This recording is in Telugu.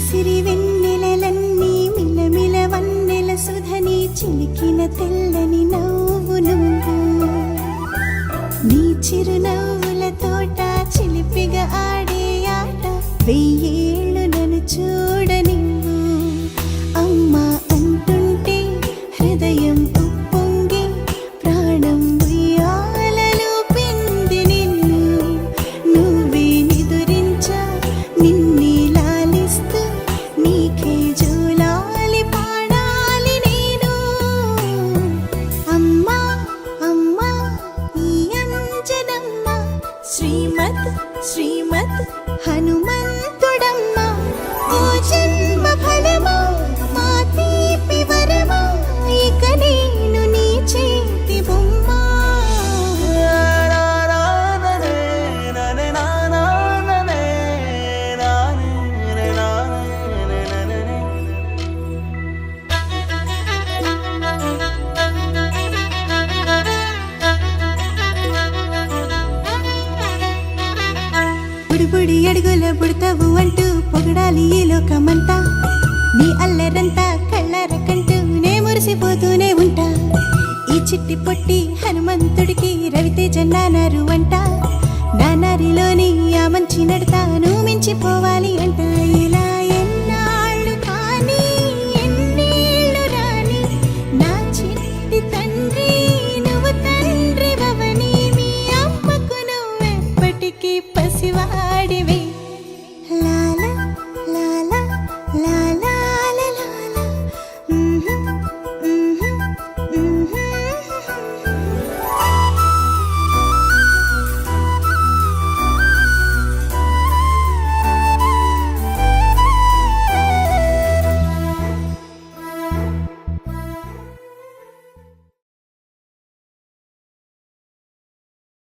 సిరి వెన్నెలలన్నీ మిలమిల వన్నెల సుధని చిలికిన తెల్లని నవ్వు నువ్వు నీ చిరునవ్వుల తోట చిలిపిగా ఆడే ఆట వెయ్యేళ్ళు నన్ను చూడనివ్వు అమ్మా అంటుంటే హృదయం ఉప్పొంగి ప్రాణం ఉయ్యాలలో పిండి నిన్ను నువ్వే నిదురించా నిన్నే లాలిస్తూ నీకే జోలాలి పాడాలి నేను అమ్మా అమ్మా ఈ అంజనమ్మ శ్రీమత్ శ్రీమత్ హనుమంతుడమ్మ ఓ జన్మ ఫలమా మా తీపి వరమా ఇక నేను నీ చేతి బొమ్మ బుడిబుడి అడుగుల బుడతావు అంటూ పొగడాలి ఈ లోకమంతా నీ అల్లరంతా కళ్ళరకంటూ నే మురిసిపోతూనే ఉంటా ఈ చిట్టి పొట్టి హనుమంతుడికి రవితేజ నానారు అంట నానారిలోని